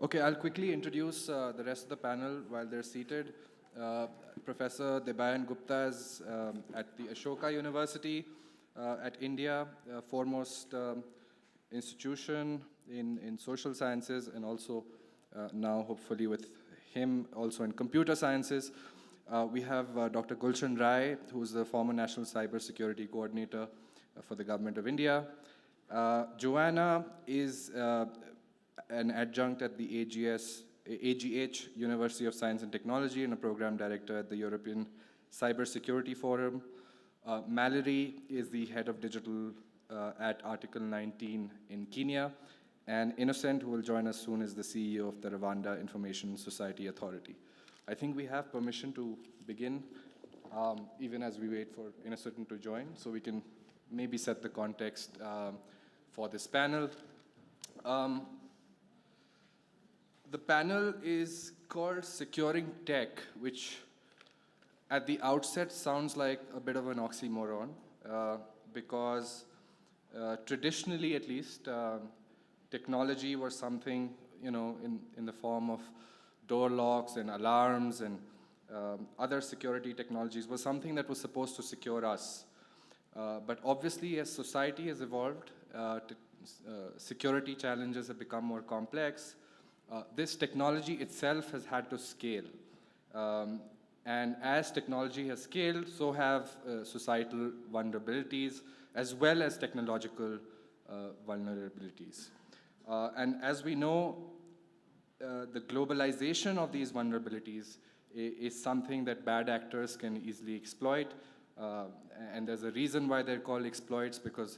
Okay, I'll quickly introduce the rest of the panel while they're seated. Professor Debayan Gupta is at the Ashoka University at India, foremost institution in social sciences, and also now hopefully with him also in computer sciences. We have Dr. Gulshan Rai, who is the former National Cybersecurity Coordinator for the Government of India. Joanna is an adjunct at the AGH University of Science and Technology and a program director at the European Cybersecurity Forum. Mallory is the head of digital at Article 19 in Kenya. And Innocent, who will join us soon, is the CEO of the Rwanda Information Society Authority. I think we have permission to begin, even as we wait for Innocent to join, so we can maybe set the context for this panel. The panel is called Securing Tech, which at the outset sounds like a bit of an oxymoron, because traditionally at least, technology was something, in the form of door locks and alarms and other security technologies was something that was supposed to secure us. But obviously, as society has evolved, security challenges have become more complex. This technology itself has had to scale. And as technology has scaled, so have societal vulnerabilities as well as technological vulnerabilities. And as we know, the globalization of these vulnerabilities is something that bad actors can easily exploit. And there's a reason why they're called exploits, because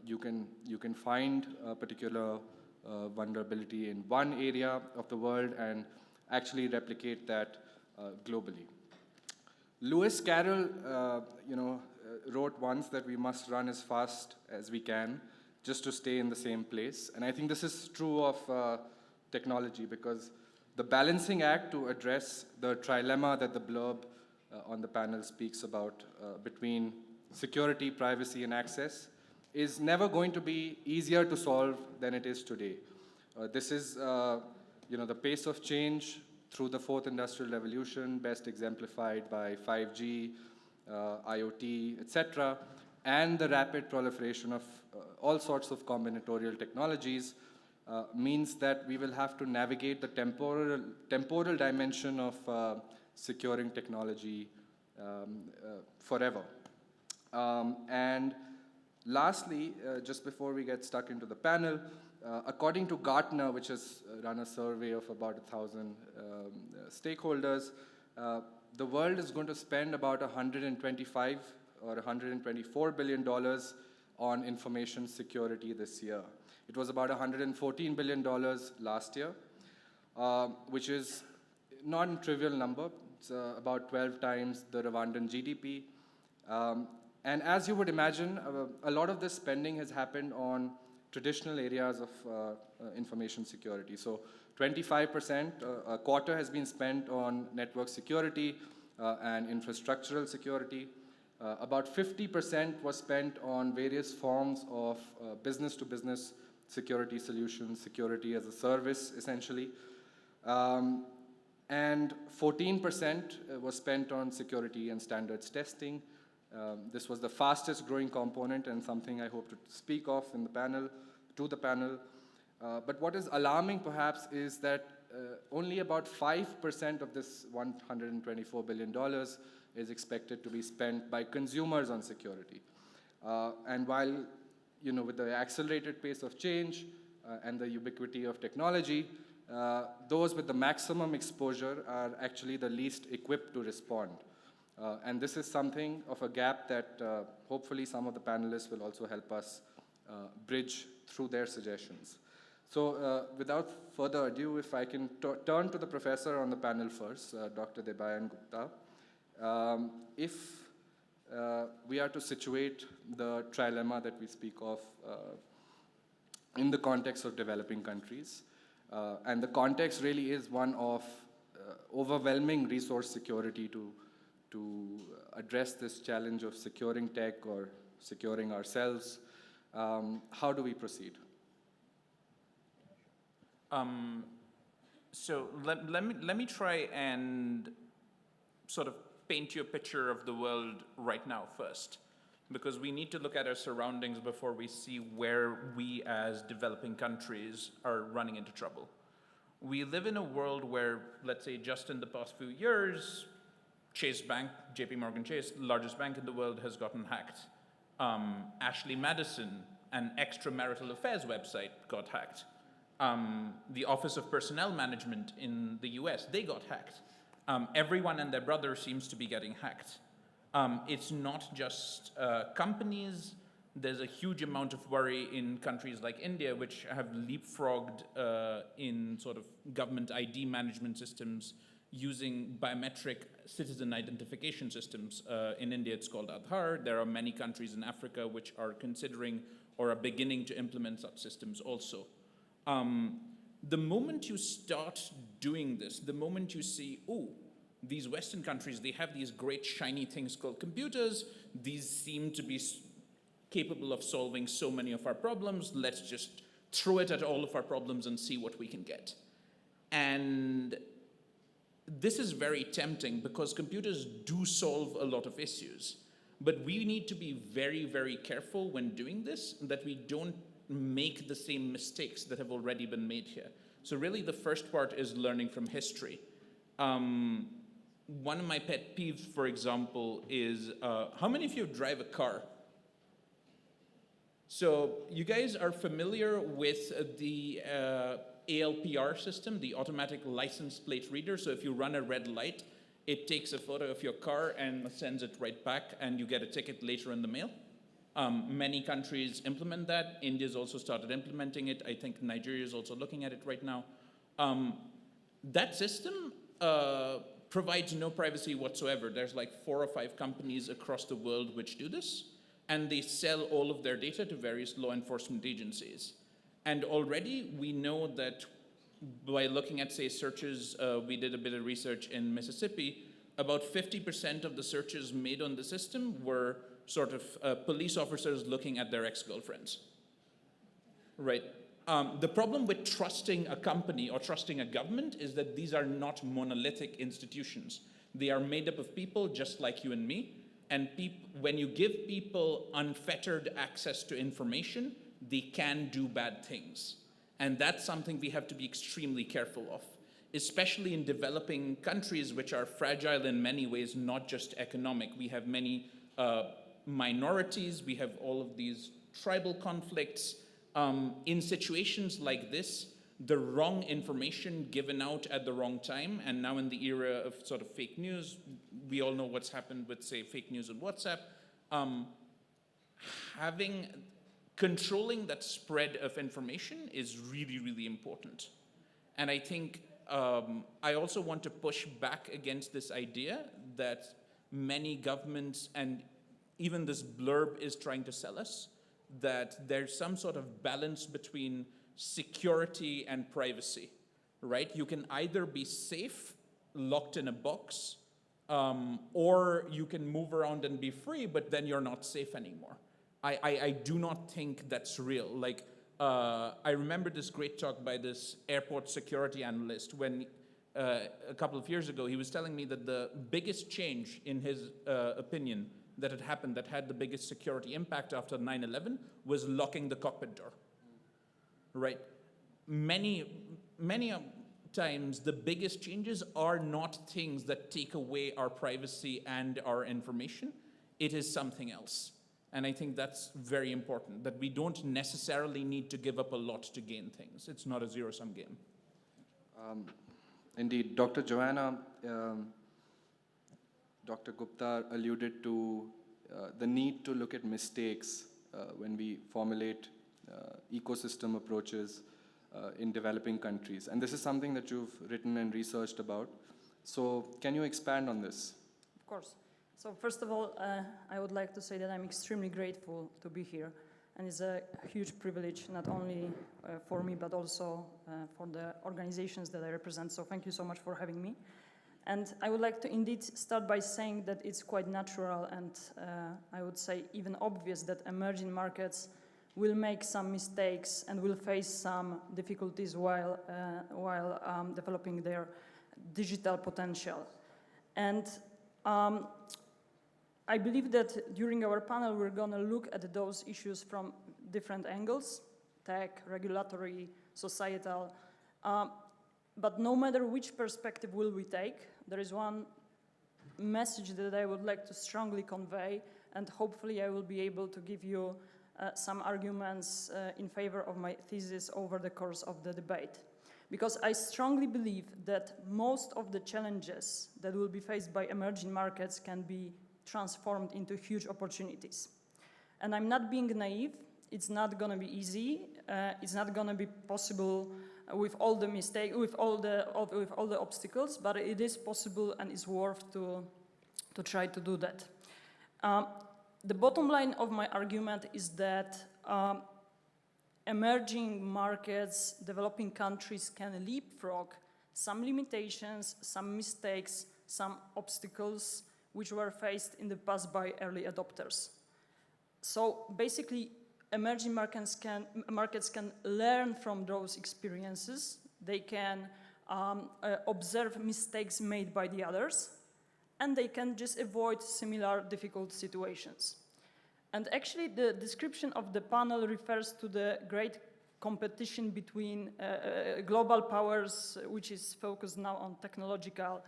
you can find a particular vulnerability in one area of the world and actually replicate that globally. Lewis Carroll, wrote once that we must run as fast as we can just to stay in the same place. And I think this is true of technology, because the balancing act to address the trilemma that the blurb on the panel speaks about between security, privacy, and access is never going to be easier to solve than it is today. This is, the pace of change through the fourth industrial revolution, best exemplified by 5G, IoT, etc., and the rapid proliferation of all sorts of combinatorial technologies means that we will have to navigate the temporal dimension of securing technology forever. And lastly, just before we get stuck into the panel, according to Gartner, which has run a survey of about 1,000 stakeholders, the world is going to spend about $125 or $124 billion on information security this year. It was about $114 billion last year, which is not a trivial number. It's about 12 times the Rwandan GDP. And as you would imagine, a lot of this spending has happened on traditional areas of information security. So 25%, a quarter has been spent on network security and infrastructural security. About 50% was spent on various forms of business-to-business security solutions, security as a service, essentially. And 14% was spent on security and standards testing. This was the fastest growing component and something I hope to speak of in the panel, to the panel. But what is alarming perhaps is that only about 5% of this $124 billion is expected to be spent by consumers on security. And while, with the accelerated pace of change and the ubiquity of technology, those with the maximum exposure are actually the least equipped to respond. And this is something of a gap that hopefully some of the panelists will also help us bridge through their suggestions. So without further ado, if I can turn to the professor on the panel first, Dr. Debayan Gupta. If we are to situate the trilemma that we speak of in the context of developing countries, and the context really is one of overwhelming resource security to address this challenge of securing tech or securing ourselves, how do we proceed? So let me try and sort of paint you a picture of the world right now first, because we need to look at our surroundings before we see where we as developing countries are running into trouble. We live in a world where, let's say, just in the past few years, Chase Bank, JP Morgan Chase, largest bank in the world, has gotten hacked. Ashley Madison, an extramarital affairs website, got hacked. The Office of Personnel Management in the US, they got hacked. Everyone and their brother seems to be getting hacked. It's not just companies. There's a huge amount of worry in countries like India, which have leapfrogged in sort of government ID management systems using biometric citizen identification systems. In India, it's called Aadhaar. There are many countries in Africa which are considering or are beginning to implement such systems also. The moment you start doing this, the moment you see, oh, these Western countries, they have these great shiny things called computers. These seem to be capable of solving so many of our problems. Let's just throw it at all of our problems and see what we can get. And this is very tempting because computers do solve a lot of issues. But we need to be very, very careful when doing this, that we don't make the same mistakes that have already been made here. So really the first part is learning from history. One of my pet peeves, for example, is how many of you drive a car? So you guys are familiar with the ALPR system, the automatic license plate reader. So if you run a red light, it takes a photo of your car and sends it right back, and you get a ticket later in the mail. Many countries implement that. India's also started implementing it. I think Nigeria is also looking at it right now. That system provides no privacy whatsoever. There's like 4 or 5 companies across the world which do this, and they sell all of their data to various law enforcement agencies. And already we know that by looking at, say, searches, we did a bit of research in Mississippi, about 50% of the searches made on the system were sort of police officers looking at their ex-girlfriends, right? The problem with trusting a company or trusting a government is that these are not monolithic institutions. They are made up of people just like you and me, and when you give people unfettered access to information, they can do bad things. And that's something we have to be extremely careful of, especially in developing countries which are fragile in many ways, not just economic. We have many minorities, we have all of these tribal conflicts. In situations like this, the wrong information given out at the wrong time, and now in the era of sort of fake news, we all know what's happened with, say, fake news on WhatsApp. Controlling that spread of information is really, really important. And I think I also want to push back against this idea that many governments and even this blurb is trying to sell us, that there's some sort of balance between security and privacy, right? You can either be safe, locked in a box, or you can move around and be free, but then you're not safe anymore. I do not think that's real. Like, I remember this great talk by this airport security analyst when a couple of years ago, he was telling me that the biggest change in his opinion that had happened, that had the biggest security impact after 9/11, was locking the cockpit door, right? Many times the biggest changes are not things that take away our privacy and our information. It is something else. And I think that's very important, that we don't necessarily need to give up a lot to gain things. It's not a zero-sum game. Indeed. Dr. Joanna, Dr. Gupta alluded to the need to look at mistakes when we formulate ecosystem approaches in developing countries. And this is something that you've written and researched about. So can you expand on this? Of course. So first of all, I would like to say that I'm extremely grateful to be here. And it's a huge privilege, not only for me, but also for the organizations that I represent. So thank you so much for having me. And I would like to indeed start by saying that it's quite natural and I would say even obvious that emerging markets will make some mistakes and will face some difficulties while developing their digital potential. And I believe that during our panel, we're going to look at those issues from different angles: tech, regulatory, societal. But no matter which perspective will we take, there is one message that I would like to strongly convey, and hopefully I will be able to give you some arguments in favor of my thesis over the course of the debate. Because I strongly believe that most of the challenges that will be faced by emerging markets can be transformed into huge opportunities. And I'm not being naive. It's not going to be easy. It's not going to be possible with all the mistakes, with all the obstacles, but it is possible and it's worth to try to do that. The bottom line of my argument is that emerging markets, developing countries can leapfrog some limitations, some mistakes, some obstacles which were faced in the past by early adopters. So basically, emerging markets can learn from those experiences. They can observe mistakes made by the others, and they can just avoid similar difficult situations. And actually, the description of the panel refers to the great competition between global powers, which is focused now on technological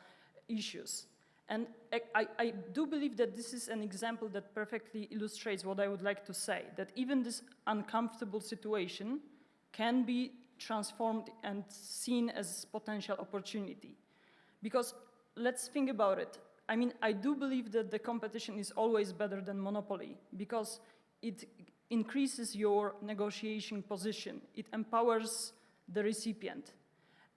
issues. And I do believe that this is an example that perfectly illustrates what I would like to say, that even this uncomfortable situation can be transformed and seen as potential opportunity. Because let's think about it. I mean, I do believe that the competition is always better than monopoly because it increases your negotiation position. It empowers the recipient.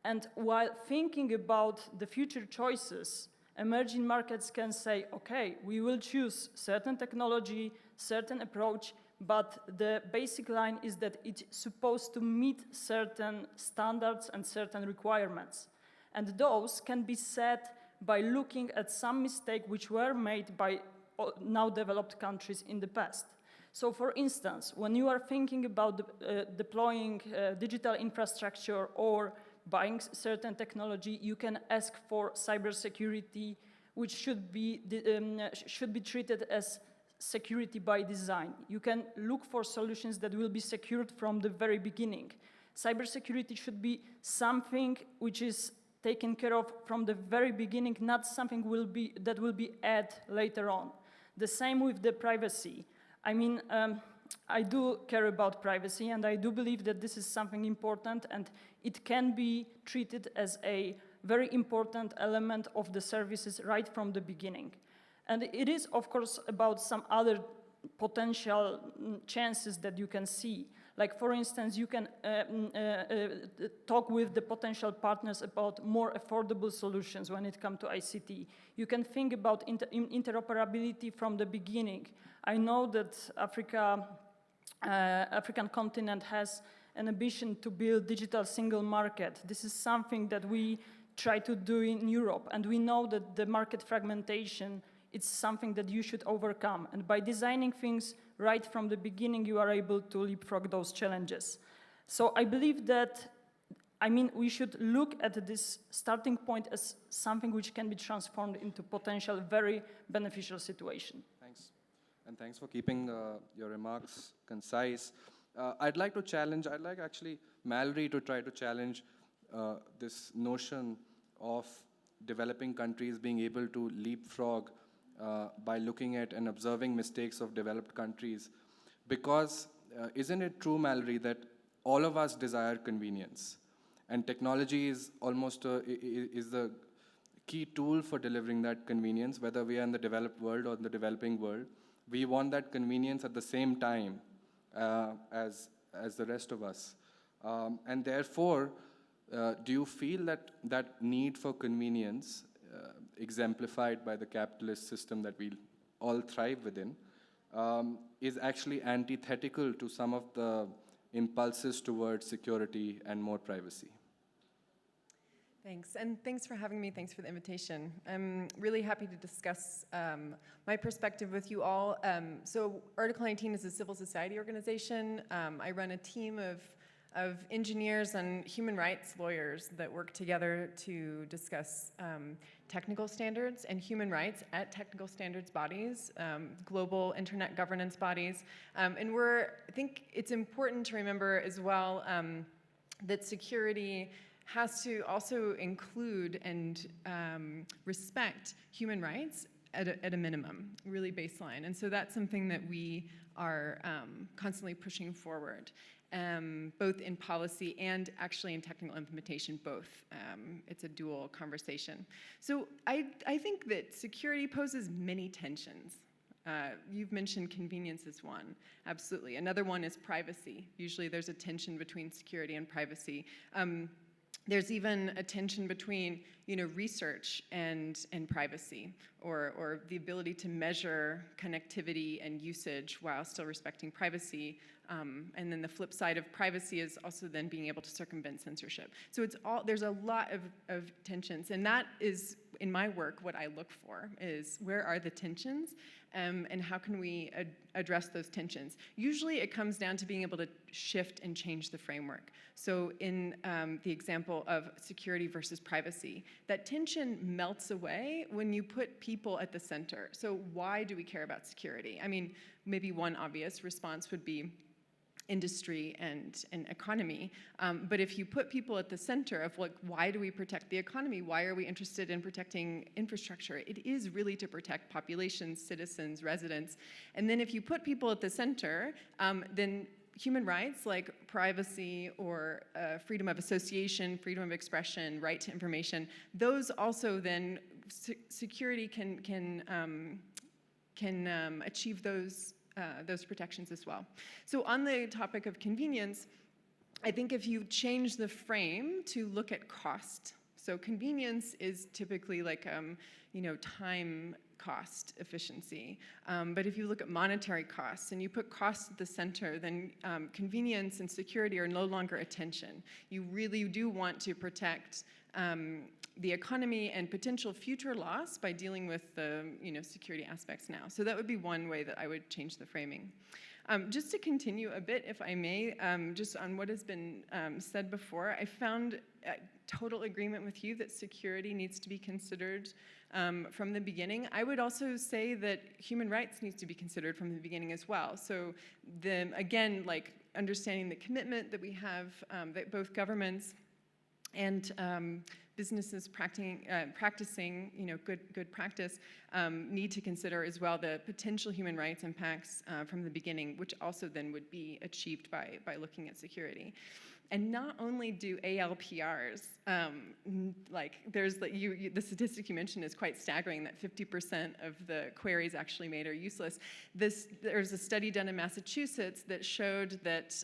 And while thinking about the future choices, emerging markets can say, okay, we will choose certain technology, certain approach, but the basic line is that it's supposed to meet certain standards and certain requirements. And those can be set by looking at some mistakes which were made by now developed countries in the past. So for instance, when you are thinking about deploying digital infrastructure or buying certain technology, you can ask for cybersecurity, which should be treated as security by design. You can look for solutions that will be secured from the very beginning. Cybersecurity should be something which is taken care of from the very beginning, not something that will be added later on. The same with the privacy. I mean, I do care about privacy, and I do believe that this is something important, and it can be treated as a very important element of the services right from the beginning. And it is, of course, about some other potential chances that you can see. Like, for instance, you can talk with the potential partners about more affordable solutions when it comes to ICT. You can think about interoperability from the beginning. I know that African continent has an ambition to build digital single market. This is something that we try to do in Europe, and we know that the market fragmentation it's something that you should overcome. And by designing things right from the beginning, you are able to leapfrog those challenges. So I believe that, we should look at this starting point as something which can be transformed into potential very beneficial situation. Thanks. And thanks for keeping your remarks concise. I'd like actually Mallory to try to challenge this notion of developing countries being able to leapfrog by looking at and observing mistakes of developed countries. Because isn't it true, Mallory, that all of us desire convenience? And technology is almost is the key tool for delivering that convenience, whether we are in the developed world or the developing world. We want that convenience at the same time as the rest of us. And therefore, do you feel that need for convenience exemplified by the capitalist system that we all thrive within, is actually antithetical to some of the impulses towards security and more privacy? Thanks, and thanks for having me. Thanks for the invitation. I'm really happy to discuss my perspective with you all. So Article 19 is a civil society organization. I run a team of engineers and human rights lawyers that work together to discuss technical standards and human rights at technical standards bodies, global internet governance bodies. And I think it's important to remember as well that security has to also include and respect human rights at a minimum, really baseline. And so that's something that we are constantly pushing forward, both in policy and actually in technical implementation, both. It's a dual conversation. So I think that security poses many tensions. You've mentioned convenience as one, absolutely. Another one is privacy. Usually there's a tension between security and privacy. There's even a tension between, research and privacy, or the ability to measure connectivity and usage while still respecting privacy. And then the flip side of privacy is also then being able to circumvent censorship. So there's a lot of tensions, and that is, in my work, what I look for is where are the tensions, and how can we address those tensions. Usually it comes down to being able to shift and change the framework. So in the example of security versus privacy, that tension melts away when you put people at the center. So why do we care about security? I mean, maybe one obvious response would be industry and economy. But if you put people at the center of why do we protect the economy? Why are we interested in protecting infrastructure? It is really to protect populations, citizens, residents. And then if you put people at the center, then human rights like privacy or freedom of association, freedom of expression, right to information, those also then security can achieve those protections as well. So on the topic of convenience, I think if you change the frame to look at cost, so convenience is typically like, time cost efficiency. But if you look at monetary costs and you put cost at the center, then convenience and security are no longer a tension. You really do want to protect the economy and potential future loss by dealing with the security aspects now. So that would be one way that I would change the framing. Just to continue a bit, if I may, just on what has been said before, I found total agreement with you that security needs to be considered from the beginning. I would also say that human rights needs to be considered from the beginning as well. So again, like understanding the commitment that we have, that both governments and businesses practicing good practice need to consider as well the potential human rights impacts from the beginning, which also then would be achieved by looking at security. And not only do ALPRs, the statistic you mentioned is quite staggering, that 50% of the queries actually made are useless. There's a study done in Massachusetts that showed that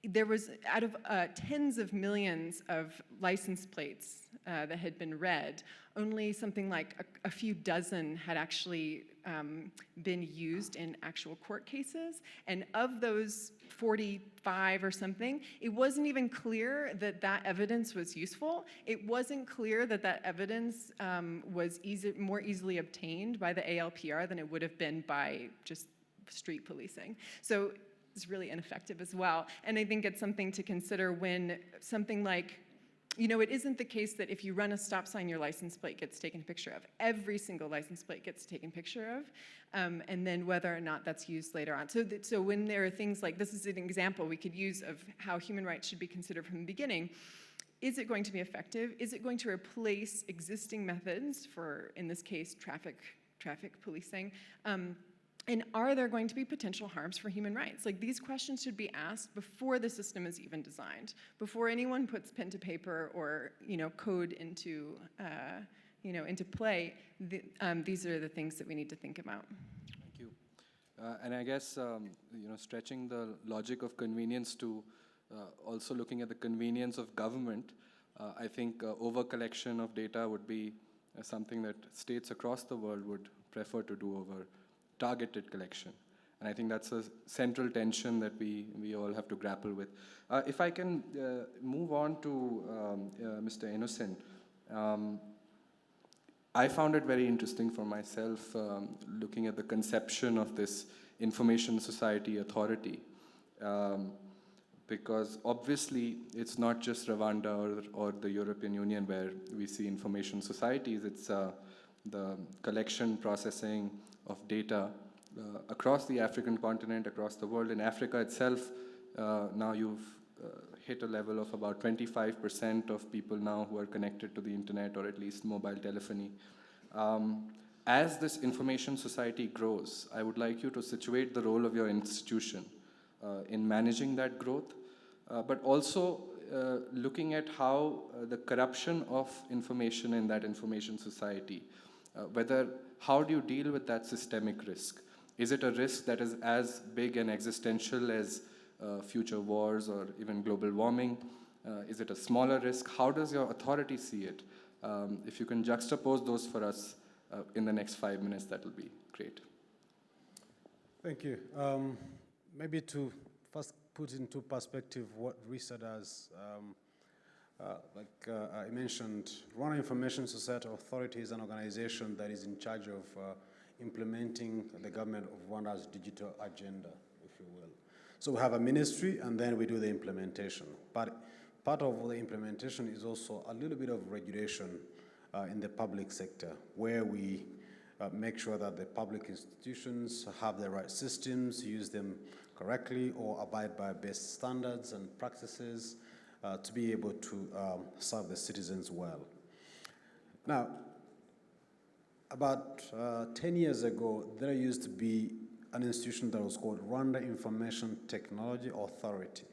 there was, out of tens of millions of license plates that had been read, only something like a few dozen had actually been used in actual court cases. And of those 45 or something, it wasn't even clear that that evidence was useful. It wasn't clear that that evidence was more easily obtained by the ALPR than it would have been by just street policing. So it's really ineffective as well. And I think it's something to consider when something like, it isn't the case that if you run a stop sign, your license plate gets taken a picture of. Every single license plate gets taken picture of, and then whether or not that's used later on. So when there are things like, this is an example we could use of how human rights should be considered from the beginning. Is it going to be effective? Is it going to replace existing methods for, in this case, traffic policing? And are there going to be potential harms for human rights? Like, these questions should be asked before the system is even designed, before anyone puts pen to paper or code into play. These are the things that we need to think about. Thank you. And I guess stretching the logic of convenience to also looking at the convenience of government, I think over collection of data would be something that states across the world would prefer to do over targeted collection. And I think that's a central tension that we all have to grapple with. If I can move on to Mr. Innocent, I found it very interesting for myself looking at the conception of this information society authority. Because obviously it's not just Rwanda or the European Union where we see information societies, it's the collection, processing of data across the African continent, across the world. In Africa itself, now you've hit a level of about 25% of people now who are connected to the internet or at least mobile telephony. As this information society grows, I would like you to situate the role of your institution in managing that growth, but also looking at how the corruption of information in that information society, how do you deal with that systemic risk? Is it a risk that is as big and existential as future wars or even global warming? Is it a smaller risk? How does your authority see it? If you can juxtapose those for us in the next 5 minutes, that will be great. Thank you. Maybe to first put into perspective what RISA does, I mentioned, Rwanda Information Society Authority is an organization that is in charge of implementing the government of Rwanda's digital agenda, if you will. So we have a ministry, and then we do the implementation. But part of the implementation is also a little bit of regulation in the public sector, where we make sure that the public institutions have the right systems, use them correctly, or abide by best standards and practices to be able to serve the citizens well. Now, about 10 years ago, there used to be an institution that was called Rwanda Information Technology Authority.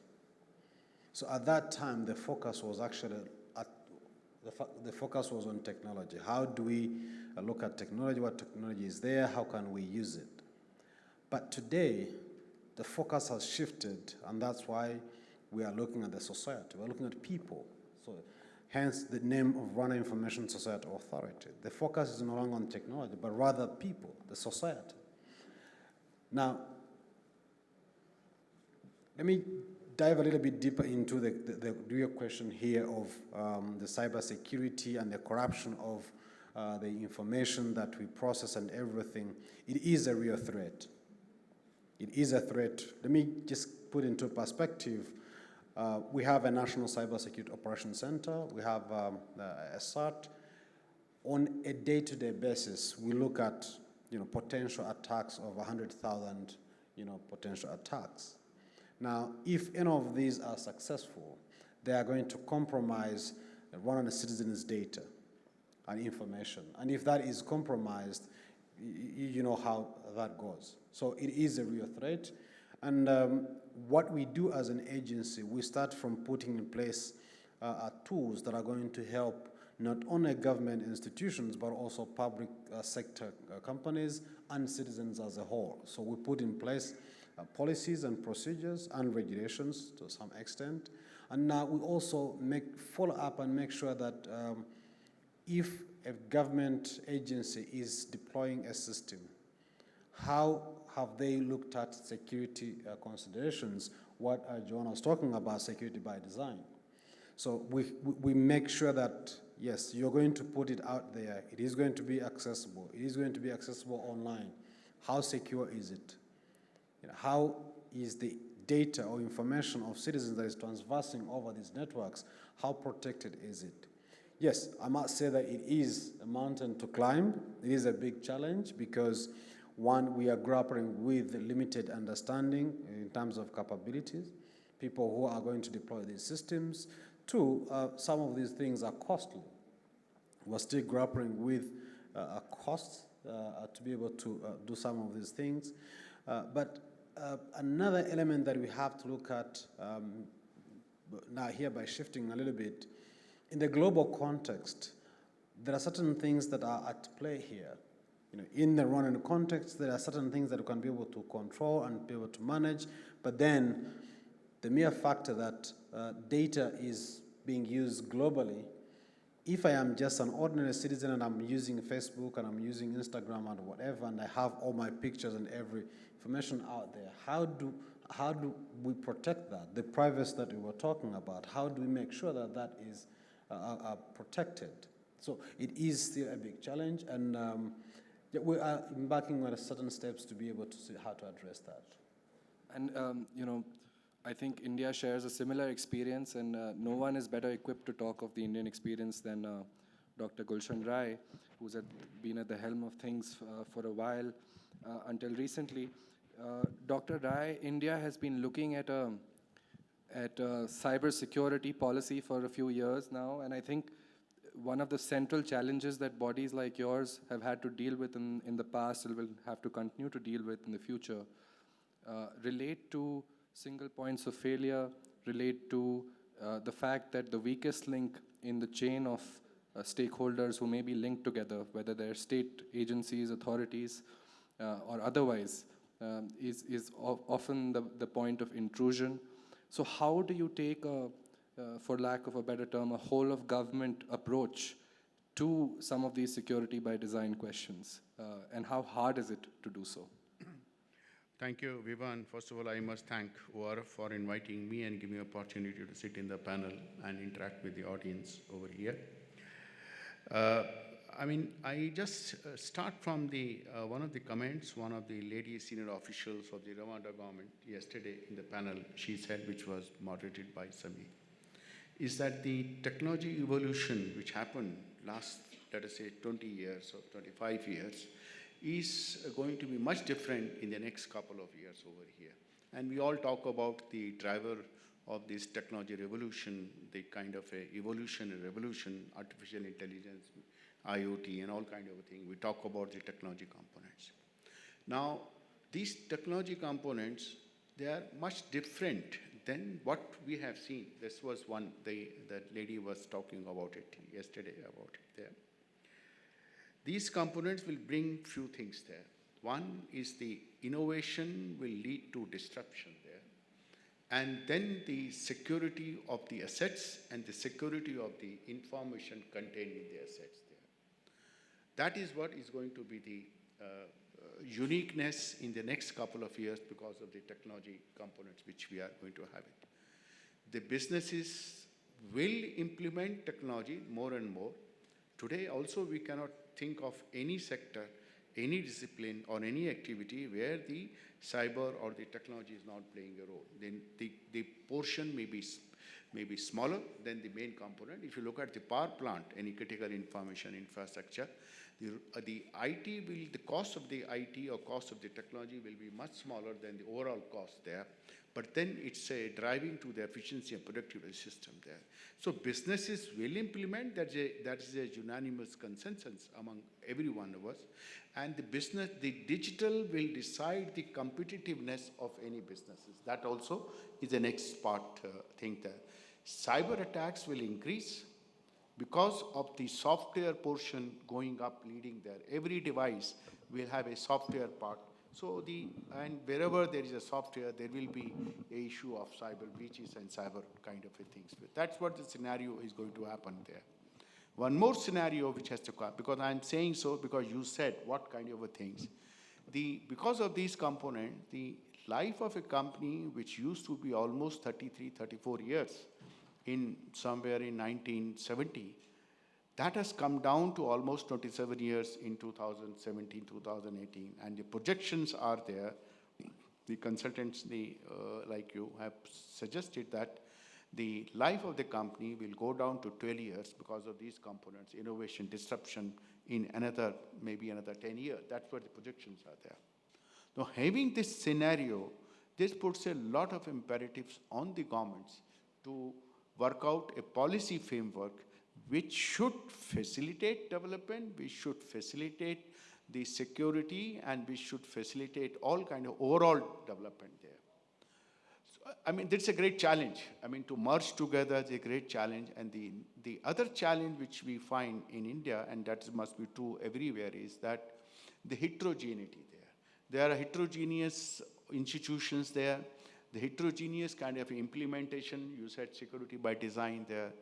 So at that time, the focus was actually the focus was on technology. How do we look at technology? What technology is there? How can we use it? But today, the focus has shifted, and that's why we are looking at the society. We're looking at people. So, hence the name of Rwanda Information Society Authority. The focus is no longer on technology, but rather people, the society. Now, let me dive a little bit deeper into the real question here of the cybersecurity and the corruption of the information that we process and everything. It is a real threat. It is a threat. Let me just put into perspective. We have a National Cybersecurity Operations Center. We have a CERT. On a day-to-day basis, we look at potential attacks of 100,000 potential attacks. Now, if any of these are successful, they are going to compromise Rwandan citizens' data and information. And if that is compromised, you know how that goes. So it is a real threat. And what we do as an agency, we start from putting in place tools that are going to help not only government institutions, but also public sector companies and citizens as a whole. So we put in place policies and procedures and regulations to some extent. And now we also follow up and make sure that if a government agency is deploying a system, how have they looked at security considerations? What Joanna was talking about, security by design. So we make sure that, yes, you're going to put it out there. It is going to be accessible. It is going to be accessible online. How secure is it? How is the data or information of citizens that is transversing over these networks, how protected is it? Yes, I must say that it is a mountain to climb. It is a big challenge because, one, we are grappling with limited understanding in terms of capabilities, people who are going to deploy these systems. Two, some of these things are costly. We're still grappling with costs to be able to do some of these things. But another element that we have to look at now here by shifting a little bit, in the global context, there are certain things that are at play here. In the Rwandan context, there are certain things that we can be able to control and be able to manage, but then the mere factor that data is being used globally if I am just an ordinary citizen and I'm using Facebook and I'm using Instagram and whatever, and I have all my pictures and every information out there, how do we protect that? The privacy that we were talking about, how do we make sure that that is protected? So it is still a big challenge, and we are embarking on certain steps to be able to see how to address that. And, I think India shares a similar experience, and no one is better equipped to talk of the Indian experience than Dr. Gulshan Rai, who's been at the helm of things for a while until recently. Dr. Rai, India has been looking at a cyber security policy for a few years now, and I think one of the central challenges that bodies like yours have had to deal with in the past and will have to continue to deal with in the future relate to single points of failure, relate to the fact that the weakest link in the chain of stakeholders who may be linked together, whether they're state agencies, authorities, or otherwise, is often the point of intrusion. So how do you take, for lack of a better term, a whole of government approach to some of these security by design questions? And how hard is it to do so? Thank you, Withan. First of all, I must thank ORF for inviting me and giving me an opportunity to sit in the panel and interact with the audience over here. I just start from one of the comments one of the lady senior officials of the Rwanda government yesterday in the panel, she said, which was moderated by Sami, is that the technology evolution which happened last, let us say, 20 years or 25 years, is going to be much different in the next couple of years over here. And we all talk about the driver of this technology revolution, the kind of a evolution and revolution, artificial intelligence, IoT, and all kind of a thing. We talk about the technology components. Now, these technology components, they are much different than what we have seen. This was one, that lady was talking about it yesterday about it there. These components will bring few things there. One is the innovation will lead to disruption there. And then the security of the assets and the security of the information contained in the assets there. That is what is going to be the uniqueness in the next couple of years because of the technology components which we are going to have it. The businesses will implement technology more and more. Today also we cannot think of any sector, any discipline or any activity where the cyber or the technology is not playing a role. Then the portion may be smaller than the main component. If you look at the power plant, any critical information infrastructure, the cost of the IT or cost of the technology will be much smaller than the overall cost there. But then it's driving to the efficiency and productivity system there. So businesses will implement, that is a unanimous consensus among every one of us. And the digital will decide the competitiveness of any businesses. That also is the next part thing there. Cyber attacks will increase because of the software portion going up, leading there. Every device will have a software part. So and wherever there is a software, there will be an issue of cyber breaches and cyber kind of things. That's what the scenario is going to happen there. One more scenario which has to come, because I'm saying so because you said what kind of things. Because of these components, the life of a company which used to be almost 33, 34 years somewhere in 1970, that has come down to almost 27 years in 2017, 2018, and the projections are there. The consultants, like you, have suggested that the life of the company will go down to 12 years because of these components, innovation, disruption in maybe another 10 years. That's what the projections are there. Now, having this scenario, this puts a lot of imperatives on the governments to work out a policy framework which should facilitate development, which should facilitate the security, and we should facilitate all kind of overall development there. So, that's a great challenge. To merge together is a great challenge. And the other challenge which we find in India, and that must be true everywhere, is that the heterogeneity there. There are heterogeneous institutions there, the heterogeneous kind of implementation, you said security by design there.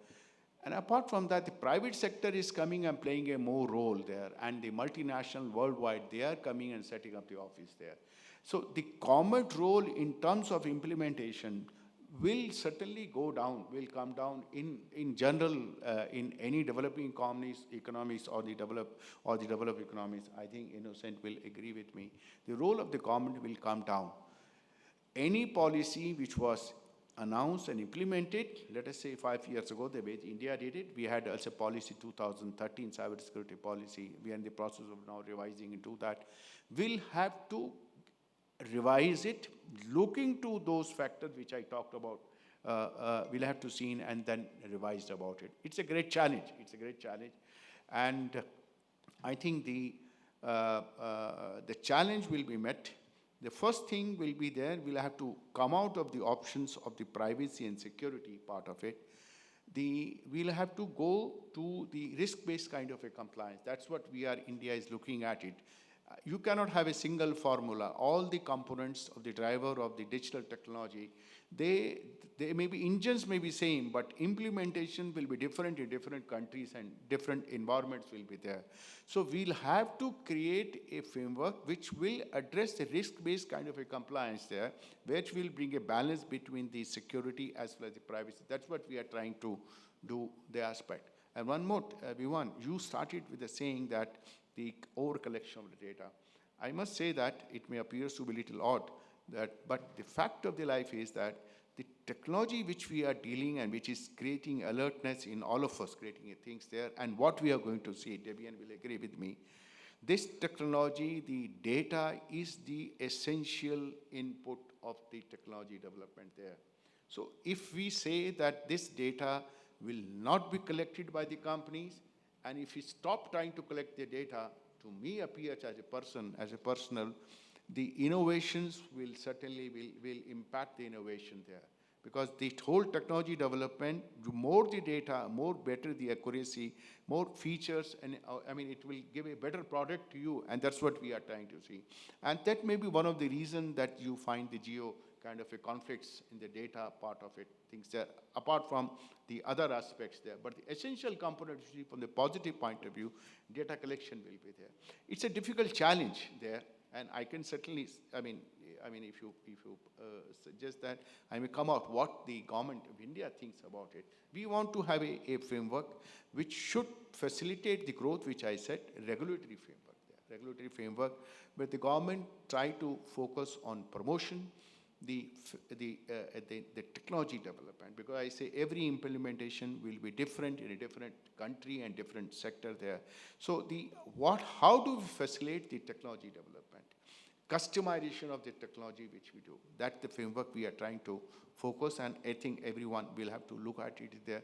And apart from that, the private sector is coming and playing a more role there, and the multinational worldwide, they are coming and setting up the office there. So the government role in terms of implementation will certainly go down, will come down in general in any developing economies or the developed economies. I think Innocent will agree with me. The role of the government will come down. Any policy which was announced and implemented, let us say 5 years ago, the way India did it, we had also policy 2013 cybersecurity policy. We are in the process of now revising into that. We'll have to revise it, looking to those factors which I talked about. We'll have to see and then revised about it. It's a great challenge. It's a great challenge, and I think the challenge will be met. The first thing will be there, we'll have to come out of the options of the privacy and security part of it. We'll have to go to the risk-based kind of a compliance. That's what India is looking at it. You cannot have a single formula. All the components of the driver of the digital technology, they may be, engines may be same, but implementation will be different in different countries and different environments will be there. So we'll have to create a framework which will address the risk-based kind of a compliance there, which will bring a balance between the security as well as the privacy. That's what we are trying to do, the aspect. And one more, Withan, you started with the saying that the over-collection of the data. I must say that it may appear to be a little odd, but the fact of the life is that the technology which we are dealing and which is creating alertness in all of us, creating things there, and what we are going to see, Debian will agree with me, this technology, the data is the essential input of the technology development there. So if we say that this data will not be collected by the companies, and if we stop trying to collect the data, to me appears as a person, as a personal, the innovations will certainly will impact the innovation there. Because the whole technology development, more the data, more better the accuracy, more features, and I mean, it will give a better product to you, and that's what we are trying to see. And that may be one of the reasons that you find the geo kind of a conflicts in the data part of it, things there, apart from the other aspects there. But the essential component, from the positive point of view, data collection will be there. It's a difficult challenge there, and I can certainly, I mean, if you suggest that, I may come out what the government of India thinks about it. We want to have a framework which should facilitate the growth, which I said, regulatory framework there, regulatory framework, where the government try to focus on promotion, the technology development, because I say every implementation will be different in a different country and different sector there. So how do we facilitate the technology development? Customization of the technology which we do. That's the framework we are trying to focus, and I think everyone will have to look at it there.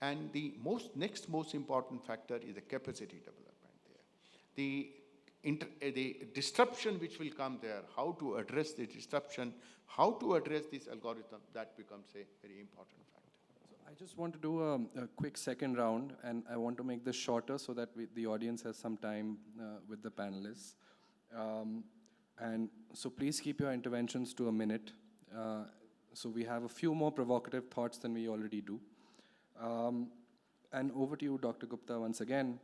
And the next most important factor is the capacity development there. The disruption which will come there, how to address the disruption, how to address this algorithm, that becomes a very important factor. So I just want to do a quick second round, and I want to make this shorter so that the audience has some time with the panelists. And so please keep your interventions to a minute. So we have a few more provocative thoughts than we already do. And over to you, Dr. Gupta, once again.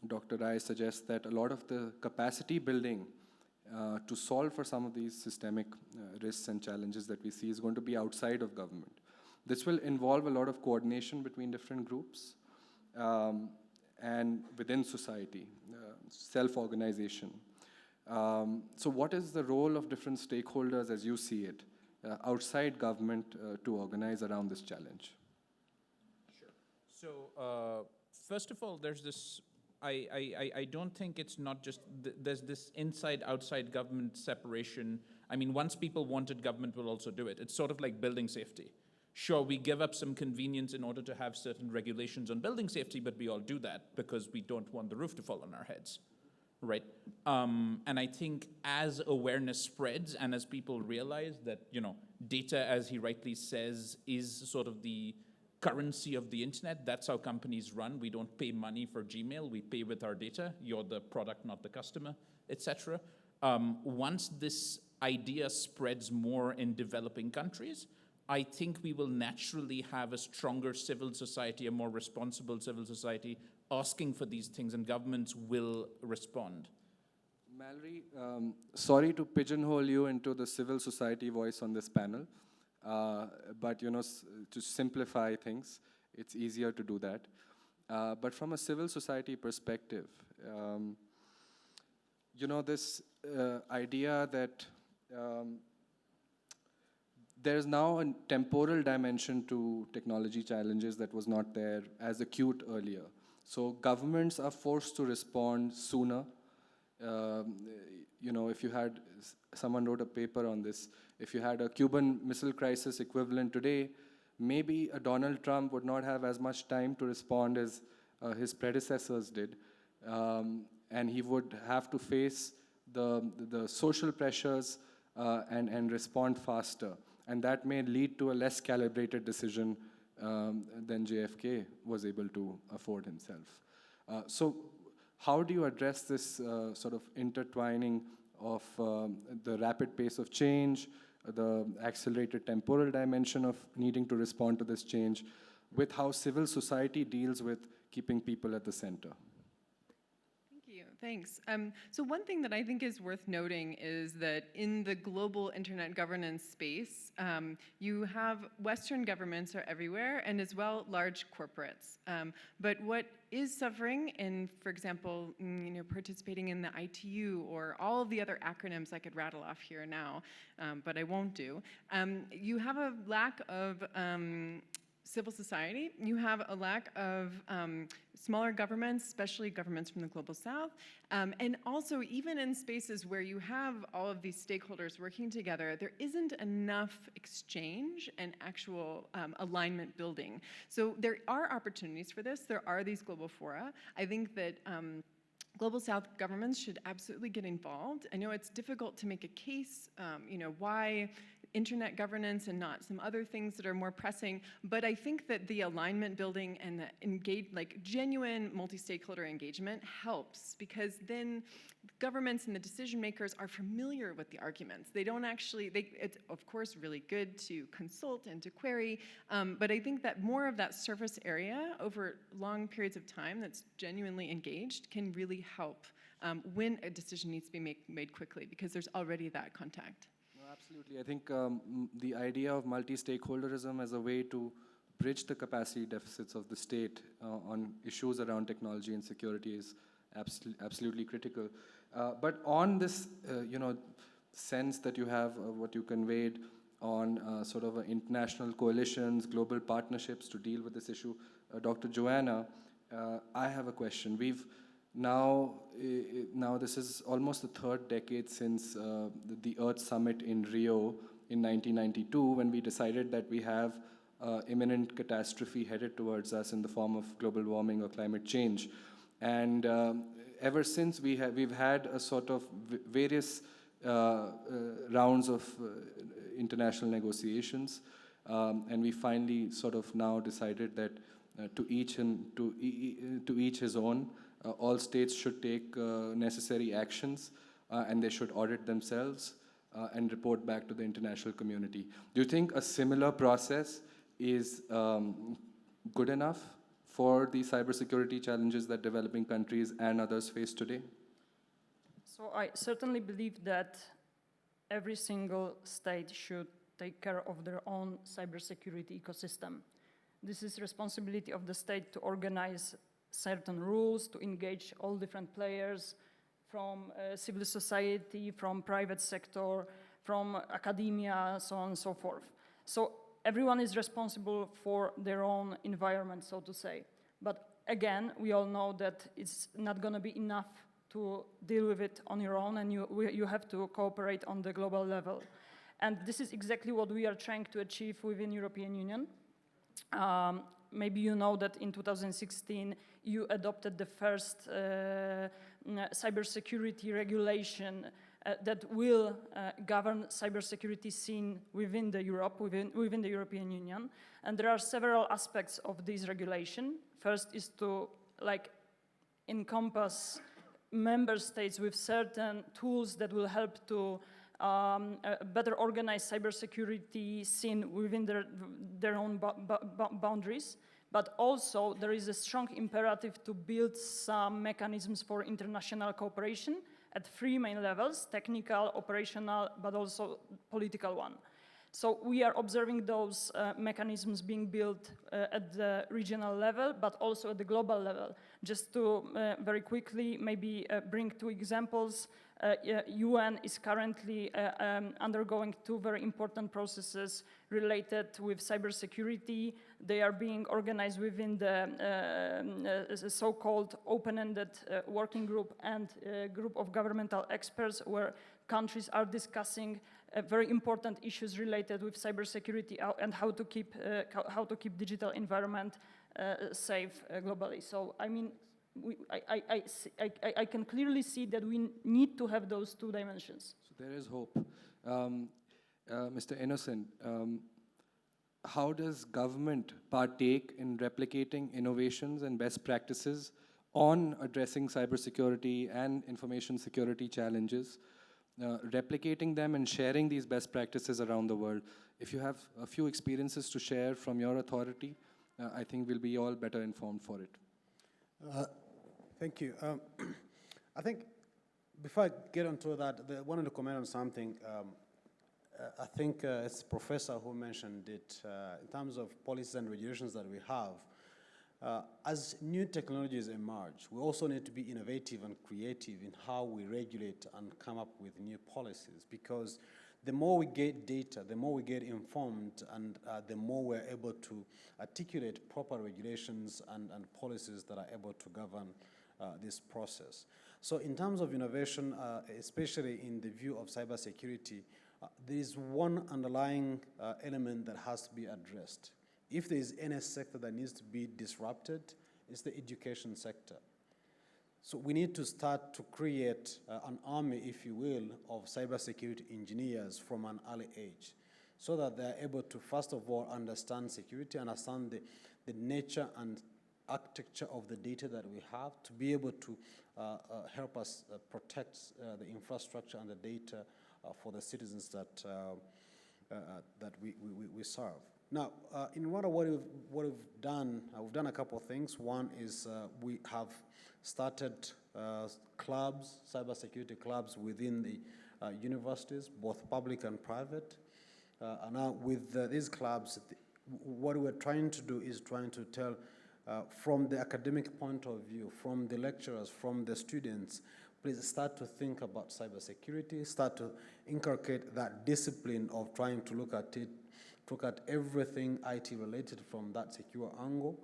Dr. Rai suggests that a lot of the capacity building to solve for some of these systemic risks and challenges that we see is going to be outside of government. This will involve a lot of coordination between different groups and within society, self-organization. So what is the role of different stakeholders as you see it outside government to organize around this challenge? Sure. So first of all, there's this, I don't think it's not just, there's this inside-outside government separation. I mean, once people want it, government will also do it. It's sort of like building safety. Sure, we give up some convenience in order to have certain regulations on building safety, but we all do that because we don't want the roof to fall on our heads. Right. And I think as awareness spreads and as people realize that, data, as he rightly says, is sort of the currency of the internet, that's how companies run. We don't pay money for Gmail, we pay with our data. You're the product, not the customer, etc. Once this idea spreads more in developing countries, I think we will naturally have a stronger civil society, a more responsible civil society asking for these things, and governments will respond. Mallory, sorry to pigeonhole you into the civil society voice on this panel, but to simplify things, it's easier to do that. But from a civil society perspective, this idea that there's now a temporal dimension to technology challenges that was not there as acute earlier. So governments are forced to respond sooner. If you had, someone wrote a paper on this, if you had a Cuban Missile Crisis equivalent today, maybe a Donald Trump would not have as much time to respond as his predecessors did. And he would have to face the social pressures and respond faster. And that may lead to a less calibrated decision than JFK was able to afford himself. So how do you address this sort of intertwining of the rapid pace of change, the accelerated temporal dimension of needing to respond to this change, with how civil society deals with keeping people at the center? Thanks. So one thing that I think is worth noting is that in the global internet governance space, you have Western governments are everywhere, and as well large corporates. But what is suffering in, for example, participating in the ITU or all of the other acronyms I could rattle off here now, but I won't do, you have a lack of civil society, you have a lack of smaller governments, especially governments from the global south, and also even in spaces where you have all of these stakeholders working together, there isn't enough exchange and actual alignment building. So there are opportunities for this. There are these global fora. I think that Global South governments should absolutely get involved. I know it's difficult to make a case, why internet governance and not some other things that are more pressing, but I think that the alignment building and the genuine multi-stakeholder engagement helps, because then governments and the decision makers are familiar with the arguments. They don't actually, it's of course really good to consult and to query, but I think that more of that surface area over long periods of time that's genuinely engaged can really help when a decision needs to be made quickly, because there's already that contact. Absolutely. I think the idea of multi-stakeholderism as a way to bridge the capacity deficits of the state on issues around technology and security is absolutely critical. But on this, sense that you have, what you conveyed on sort of international coalitions, global partnerships to deal with this issue, Dr. Joanna, I have a question. We've now this is almost the third decade since the Earth Summit in Rio in 1992, when we decided that we have imminent catastrophe headed towards us in the form of global warming or climate change. And ever since we've had a sort of various rounds of international negotiations, and we finally sort of now decided that to each his own. All states should take necessary actions, and they should audit themselves and report back to the international community. Do you think a similar process is good enough for the cybersecurity challenges that developing countries and others face today? So I certainly believe that every single state should take care of their own cybersecurity ecosystem. This is responsibility of the state to organize certain rules, to engage all different players from civil society, from private sector, from academia, so on and so forth. So everyone is responsible for their own environment, so to say. But again, we all know that it's not going to be enough to deal with it on your own, and you have to cooperate on the global level. And this is exactly what we are trying to achieve within European Union. Maybe you know that in 2016, you adopted the first cybersecurity regulation that will govern cybersecurity scene within the European Union. And there are several aspects of this regulation. First is to encompass member states with certain tools that will help to a better organized cybersecurity scene within their own boundaries. But also there is a strong imperative to build some mechanisms for international cooperation at three main levels: technical, operational, but also political one. So we are observing those mechanisms being built at the regional level, but also at the global level. Just to very quickly maybe bring two examples. UN is currently undergoing two very important processes related with cybersecurity. They are being organized within the so-called open-ended working group and group of governmental experts, where countries are discussing very important issues related with cybersecurity and how to keep digital environment safe globally. So I mean, I can clearly see that we need to have those two dimensions. So there is hope. Mr. Innocent, how does government partake in replicating innovations and best practices on addressing cybersecurity and information security challenges, replicating them and sharing these best practices around the world? If you have a few experiences to share from your authority, I think we'll be all better informed for it. Thank you. I think before I get onto that, I wanted to comment on something. I think it's the professor who mentioned it in terms of policies and regulations that we have. As new technologies emerge, we also need to be innovative and creative in how we regulate and come up with new policies, because the more we get data, the more we get informed, and the more we're able to articulate proper regulations and policies that are able to govern this process. So in terms of innovation, especially in the view of cybersecurity, there is one underlying element that has to be addressed. If there is any sector that needs to be disrupted, it's the education sector. So we need to start to create an army, if you will, of cybersecurity engineers from an early age, so that they're able to, first of all, understand security, understand the nature and architecture of the data that we have, to be able to help us protect the infrastructure and the data for the citizens that we serve. Now, in Rwanda, what we've done, we've done a couple of things. One is we have started clubs, cybersecurity clubs within the universities, both public and private. And now with these clubs, what we're trying to do is trying to tell from the academic point of view, from the lecturers, from the students, please start to think about cybersecurity, start to inculcate that discipline of trying to look at it, look at everything IT related from that secure angle,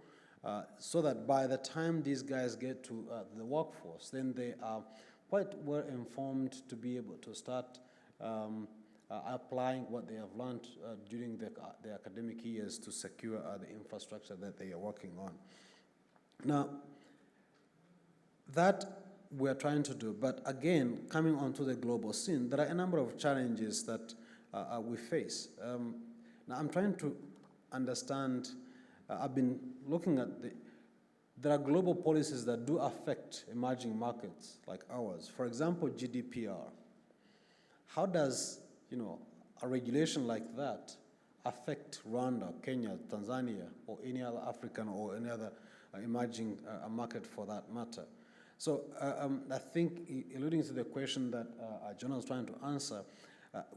so that by the time these guys get to the workforce, then they are quite well informed to be able to start applying what they have learned during the academic years to secure the infrastructure that they are working on. Now, that we're trying to do, but again, coming onto the global scene, there are a number of challenges that we face. Now, I'm trying to understand, I've been looking at there are global policies that do affect emerging markets like ours. For example, GDPR. How does a regulation like that affect Rwanda, Kenya, Tanzania, or any other African or any other emerging market for that matter? So I think, alluding to the question that John was trying to answer,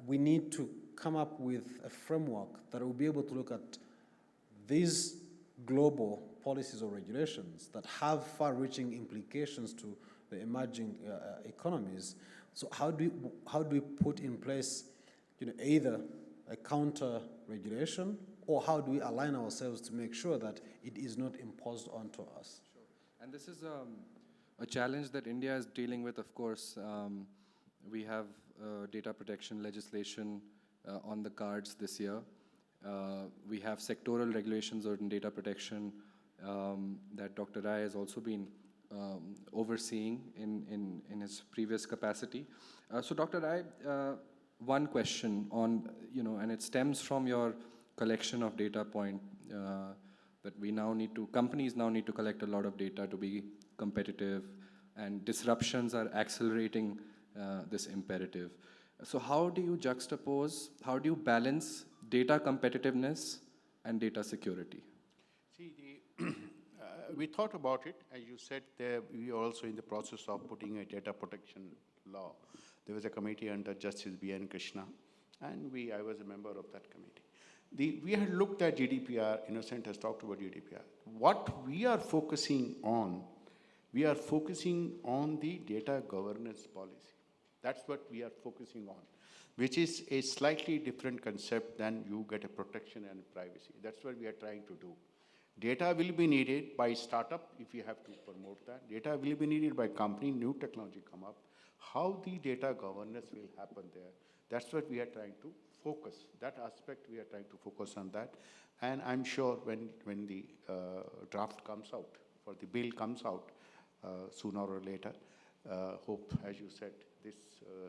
we need to come up with a framework that will be able to look at these global policies or regulations that have far-reaching implications to the emerging economies. So how do we put in place either a counter regulation, or how do we align ourselves to make sure that it is not imposed onto us? Sure. And this is a challenge that India is dealing with, of course. We have data protection legislation on the cards this year. We have sectoral regulations on data protection that Dr. Rai has also been overseeing in his previous capacity. So Dr. Rai, one question on, and it stems from your collection of data point that companies now need to collect a lot of data to be competitive, and disruptions are accelerating this imperative. So how do you juxtapose, how do you balance data competitiveness and data security? See, we thought about it. As you said, we are also in the process of putting a data protection law. There was a committee under Justice B.N. Krishna, and I was a member of that committee. We had looked at GDPR. Innocent has talked about GDPR. What we are focusing on the data governance policy. That's what we are focusing on, which is a slightly different concept than you get a protection and privacy. That's what we are trying to do. Data will be needed by startup if you have to promote that. Data will be needed by company, new technology come up. How the data governance will happen there, that's what we are trying to focus. That aspect, we are trying to focus on that. And I'm sure when the draft comes out, or the bill comes out sooner or later, hope, as you said, this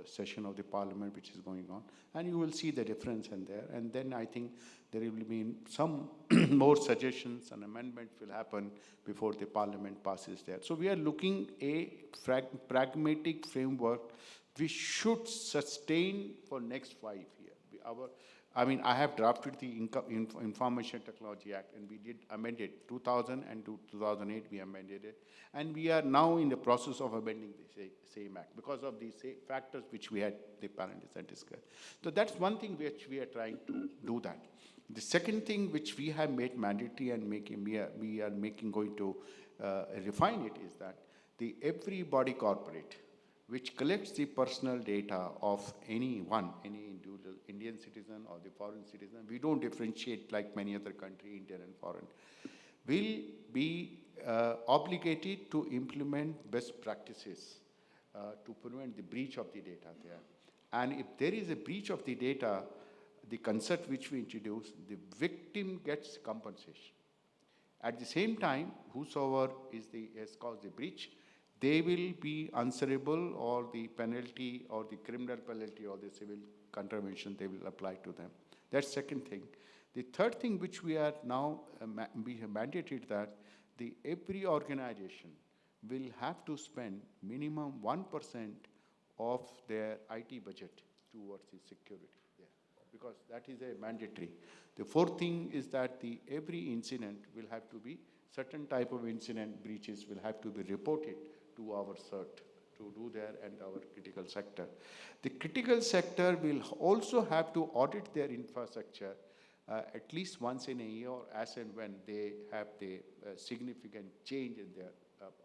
session of the parliament which is going on, and you will see the difference in there. And then I think there will be some more suggestions and amendments will happen before the parliament passes there. So we are looking a pragmatic framework which should sustain for next 5 years. I have drafted the Information Technology Act, and we did amend it. 2000 and 2008 we amended it, and we are now in the process of amending the same act because of these factors which we had the panelists had discussed. So that's one thing which we are trying to do that. The second thing which we have made mandatory and going to refine it is that every body corporate which collects the personal data of anyone, any individual, Indian citizen or the foreign citizen, we don't differentiate like many other countries, Indian and foreign, will be obligated to implement best practices to prevent the breach of the data there. And if there is a breach of the data, the concept which we introduce, the victim gets compensation. At the same time, whosoever has caused the breach, they will be answerable, or the penalty or the criminal penalty or the civil contravention they will apply to them. That's second thing. The third thing which we are now we have mandated that every organization will have to spend minimum 1% of their IT budget towards the security there, because that is a mandatory. The fourth thing is that every incident will have to be, certain type of incident breaches will have to be reported to our CERT to do there and our critical sector. The critical sector will also have to audit their infrastructure at least once in a year, or as and when they have the significant change in their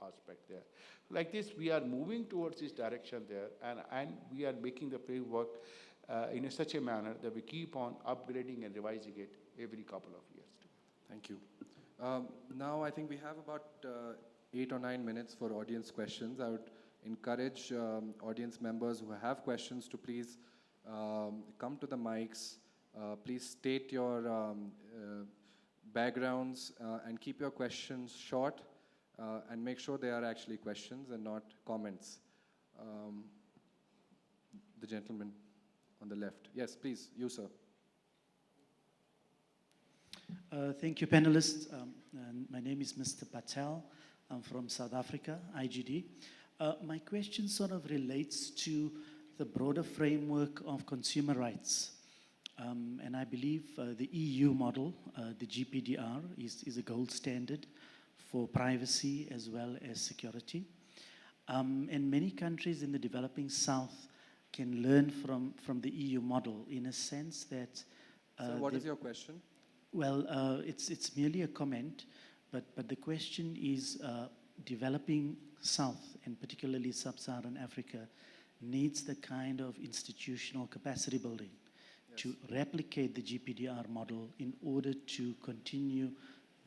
aspect there. Like this, we are moving towards this direction there, and we are making the framework in such a manner that we keep on upgrading and revising it every couple of years. Thank you. Now I think we have about 8 or 9 minutes for audience questions. I would encourage audience members who have questions to please come to the mics. Please state your backgrounds and keep your questions short, and make sure they are actually questions and not comments. The gentleman on the left. Yes, please, you, sir. Thank you, panelists. And my name is Mr. Patel. I'm from South Africa, IGD. My question sort of relates to the broader framework of consumer rights. And I believe the EU model, the GPDR, is a gold standard for privacy as well as security. And many countries in the developing South can learn from the EU model in a sense that... So what is your question? Well, it's merely a comment, but the question is developing South, and particularly Sub-Saharan Africa, needs the kind of institutional capacity building to replicate the GPDR model in order to continue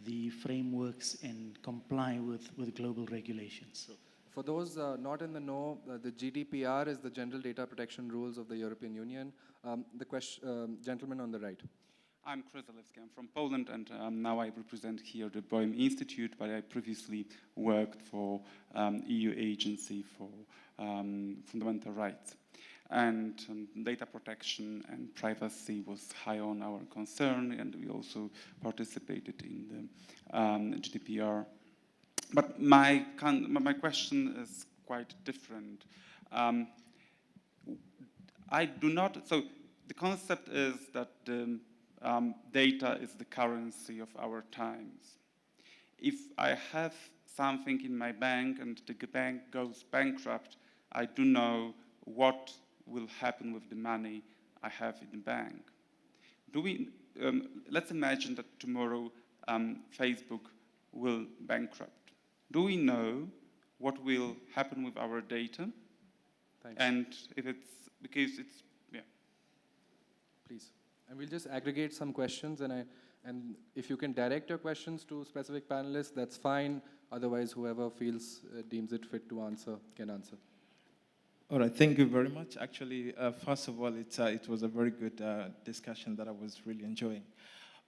the frameworks and comply with global regulations. So, for those not in the know, the GDPR is the General Data Protection Rules of the European Union. The gentleman on the right. I'm Chris Zalewski. I'm from Poland, and now I represent here the Boehm Institute, but I previously worked for EU Agency for Fundamental Rights. And data protection and privacy was high on our concern, and we also participated in the GDPR. But my question is quite different. I do not, so the concept is that data is the currency of our times. If I have something in my bank and the bank goes bankrupt, I do know what will happen with the money I have in the bank. Let's imagine that tomorrow Facebook will bankrupt. Do we know what will happen with our data? Thanks. And if it's, because it's, yeah. Please. And we'll just aggregate some questions, and if you can direct your questions to specific panelists, that's fine. Otherwise, whoever feels deems it fit to answer can answer. All right, thank you very much. Actually, first of all, it was a very good discussion that I was really enjoying.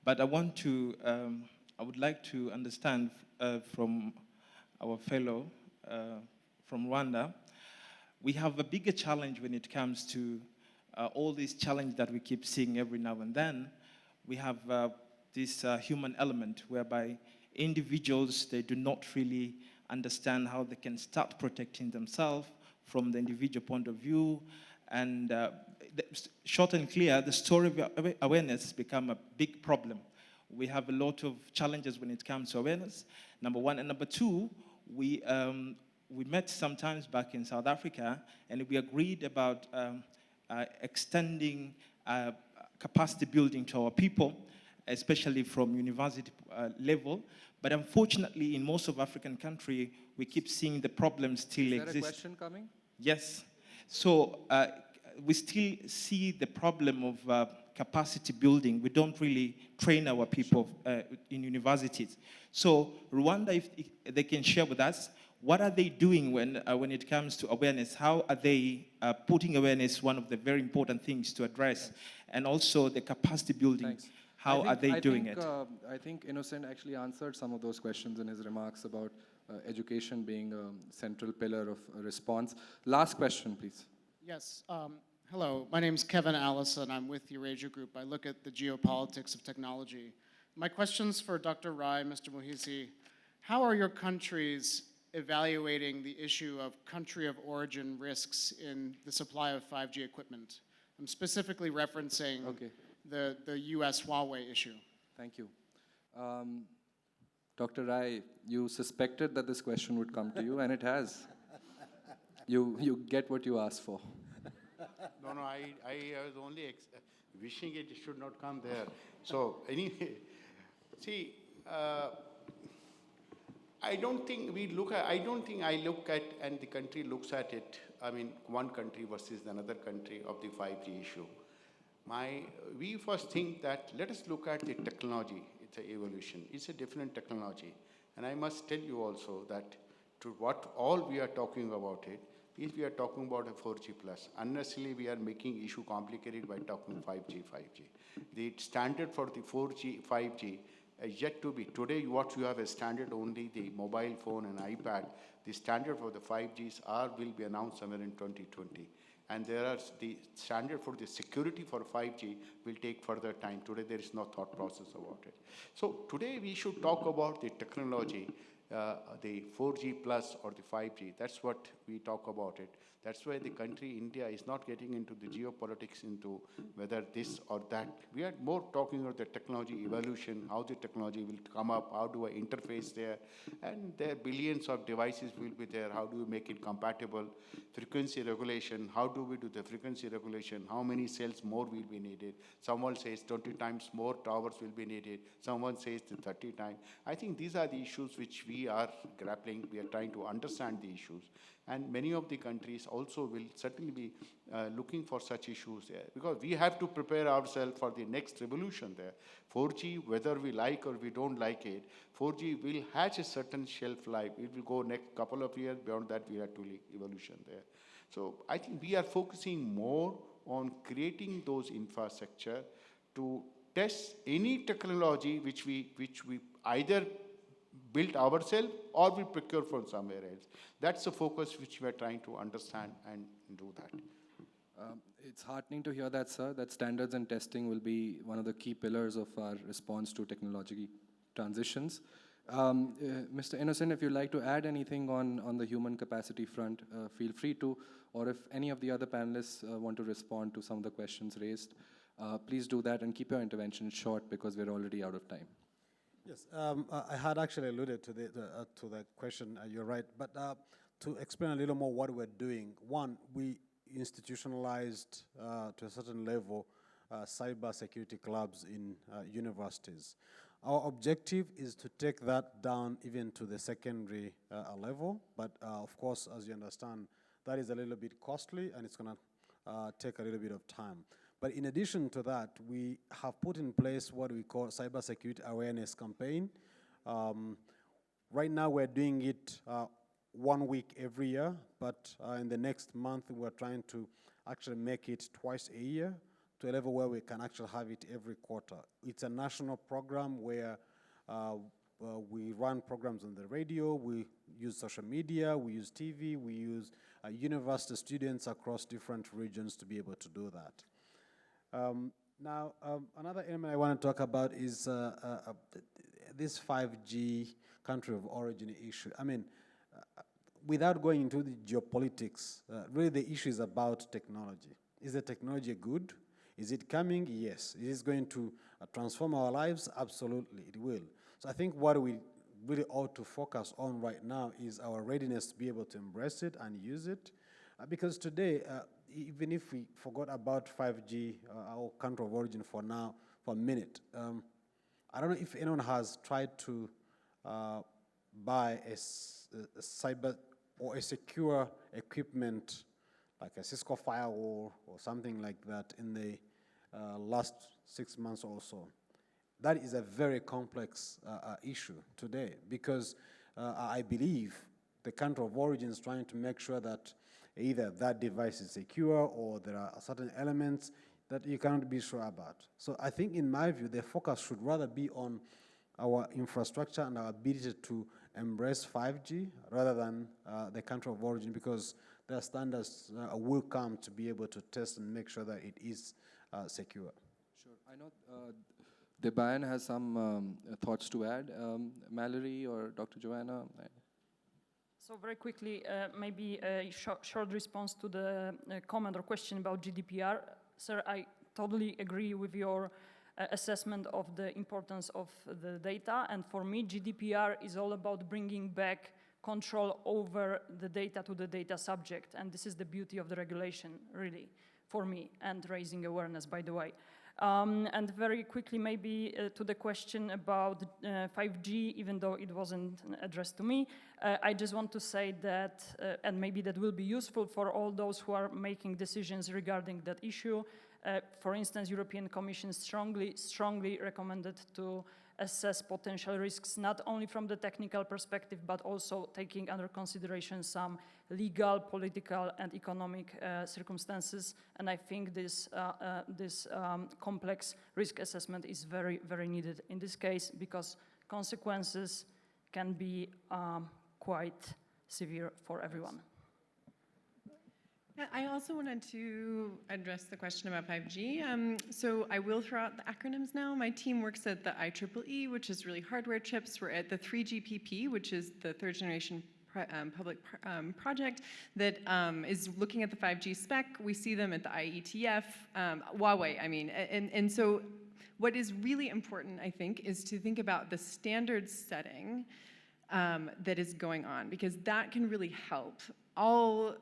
But I would like to understand from our fellow from Rwanda, we have a bigger challenge when it comes to all these challenges that we keep seeing every now and then. We have this human element whereby individuals, they do not really understand how they can start protecting themselves from the individual point of view. And short and clear, the story of awareness has become a big problem. We have a lot of challenges when it comes to awareness, number one. And number two, we met sometimes back in South Africa, and we agreed about extending capacity building to our people, especially from university level. But unfortunately, in most of African countries, we keep seeing the problems still exist. Is there a question coming? Yes. So we still see the problem of capacity building. We don't really train our people in universities. So Rwanda, if they can share with us, what are they doing when it comes to awareness? How are they putting awareness one of the very important things to address? And also the capacity building. Thanks. How are they doing it? I think Innocent actually answered some of those questions in his remarks about education being a central pillar of a response. Last question, please. Yes. Hello. My name is Kevin Allison. I'm with Eurasia Group. I look at the geopolitics of technology. My question's for Dr. Rai, Mr. Muhisi. How are your countries evaluating the issue of country of origin risks in the supply of 5G equipment? I'm specifically referencing the US Huawei issue. Thank you. Dr. Rai, you suspected that this question would come to you, and it has. You get what you asked for. No, I was only wishing it should not come there. So anyway, see, I don't think I look at, and the country looks at it, I mean, one country versus another country of the 5G issue. We first think that let us look at the technology. It's an evolution. It's a different technology. And I must tell you also that to what all we are talking about it, is we are talking about a 4G plus. Unnecessarily, we are making issue complicated by talking 5G. The standard for the 4G, 5G is yet to be. Today, what you have a standard only the mobile phone and iPad. The standard for the 5Gs will be announced somewhere in 2020. And there are the standard for the security for 5G will take further time. Today, there is no thought process about it. So today, we should talk about the technology, the 4G plus or the 5G. That's what we talk about it. That's why the country, India, is not getting into the geopolitics into whether this or that. We are more talking about the technology evolution, how the technology will come up, how do I interface there, and there are billions of devices will be there. How do we make it compatible? Frequency regulation, how do we do the frequency regulation? How many cells more will be needed? Someone says 20 times more towers will be needed. Someone says the 30 times. I think these are the issues which we are grappling. We are trying to understand the issues. And many of the countries also will certainly be looking for such issues there, because we have to prepare ourselves for the next revolution there. 4G, whether we like or we don't like it, 4G will have a certain shelf life. It will go next couple of years. Beyond that, we have to evolution there. So I think we are focusing more on creating those infrastructure to test any technology which we either build ourselves or we procure from somewhere else. That's the focus which we are trying to understand and do that. It's heartening to hear that, sir, that standards and testing will be one of the key pillars of our response to technology transitions. Mr. Innocent, if you'd like to add anything on the human capacity front, feel free to. or if any of the other panelists want to respond to some of the questions raised, please do that and keep your intervention short because we're already out of time. Yes, I had actually alluded to the question, you're right, but to explain a little more what we're doing, one, we institutionalized to a certain level cyber security clubs in universities. Our objective is to take that down even to the secondary level, but of course, as you understand, that is a little bit costly and it's gonna take a little bit of time. But in addition to that, we have put in place what we call cybersecurity awareness campaign. Right now we're doing it 1 week every year, but in the next month we're trying to actually make it twice a year to a level where we can actually have it every quarter. It's a national program where we run programs on the radio, we use social media, we use TV, we use university students across different regions to be able to do that. Now, another element I want to talk about is this 5G country of origin issue. I mean, without going into the geopolitics, really the issue is about technology. Is the technology good? Is it coming? Yes. Is it going to transform our lives? Absolutely, it will. So I think what we really ought to focus on right now is our readiness to be able to embrace it and use it. Because today, even if we forgot about 5G, our country of origin for now, for a minute, I don't know if anyone has tried to buy a cyber or a secure equipment like a Cisco firewall or something like that in the last 6 months or so. That is a very complex issue today because I believe the country of origin is trying to make sure that either that device is secure or there are certain elements that you cannot be sure about. So I think in my view, the focus should rather be on our infrastructure and our ability to embrace 5G rather than the country of origin because their standards will come to be able to test and make sure that it is secure. Sure. I know Debayan has some thoughts to add. Mallory or Dr. Joanna? So very quickly, maybe a short response to the comment or question about GDPR. Sir, I totally agree with your assessment of the importance of the data. And for me, GDPR is all about bringing back control over the data to the data subject. And this is the beauty of the regulation, really, for me, and raising awareness, by the way. And very quickly, maybe to the question about 5G, even though it wasn't addressed to me, I just want to say that, and maybe that will be useful for all those who are making decisions regarding that issue. For instance, European Commission strongly recommended to assess potential risks, not only from the technical perspective, but also taking under consideration some legal, political, and economic circumstances. And I think this complex risk assessment is very, very needed in this case because consequences can be quite severe for everyone. Yeah, I also wanted to address the question about 5G. So I will throw out the acronyms now. My team works at the IEEE, which is really hardware chips. We're at the 3GPP, which is the third generation public project that is looking at the 5G spec. We see them at the IETF, Huawei, I mean. And so what is really important, I think, is to think about the standard setting that is going on, because that can really help all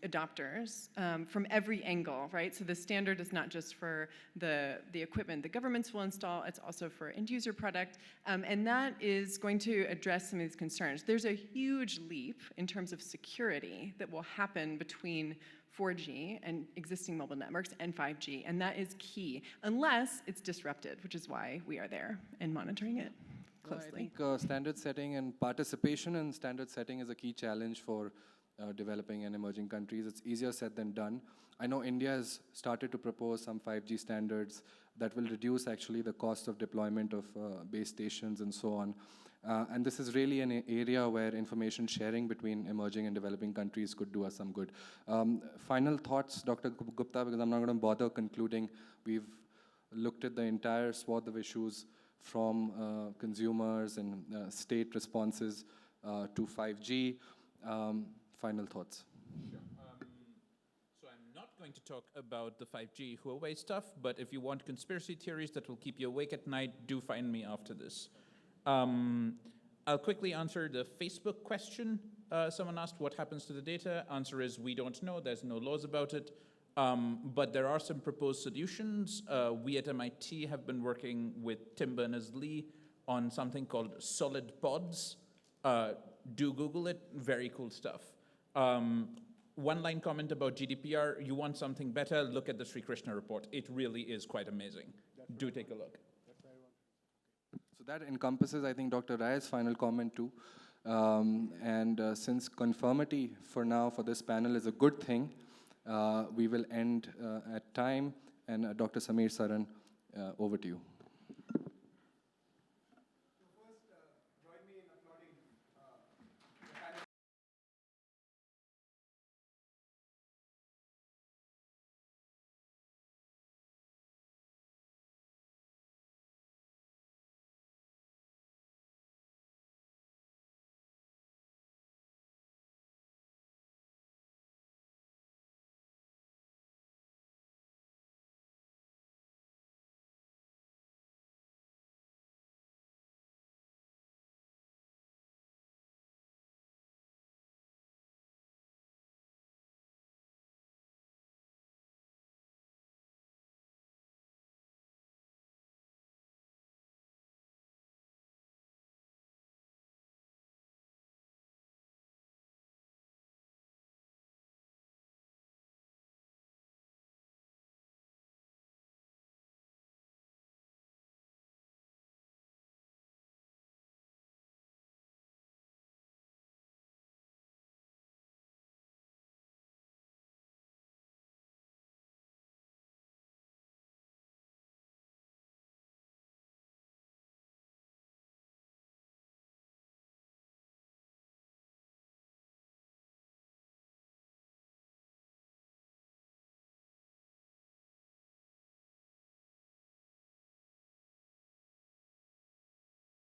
adopters from every angle, right? So the standard is not just for the equipment the governments will install, it's also for end user product, and that is going to address some of these concerns. There's a huge leap in terms of security that will happen between 4G and existing mobile networks and 5G, and that is key, unless it's disrupted, which is why we are there and monitoring it closely. I think standard setting and participation in standard setting is a key challenge for developing and emerging countries. It's easier said than done. I know India has started to propose some 5G standards that will reduce actually the cost of deployment of base stations and so on. And this is really an area where information sharing between emerging and developing countries could do us some good. Final thoughts, Dr. Gupta, because I'm not going to bother concluding. We've looked at the entire swath of issues from consumers and state responses to 5G. Final thoughts. Sure. going to talk about the 5G Huawei stuff, but if you want conspiracy theories that will keep you awake at night, do find me after this. I'll quickly answer the Facebook question. Someone asked what happens to the data. Answer is we don't know. There's no laws about it. But there are some proposed solutions. We at MIT have been working with Tim Berners-Lee on something called solid pods. Do Google it, very cool stuff. One-line comment about GDPR, you want something better, look at the Sri Krishna report. It really is quite amazing. Do take a look. So that encompasses, I think, Dr. Rai's final comment too. Since conformity for now for this panel is a good thing, we will end at time. And Dr. Samir Saran, over to you.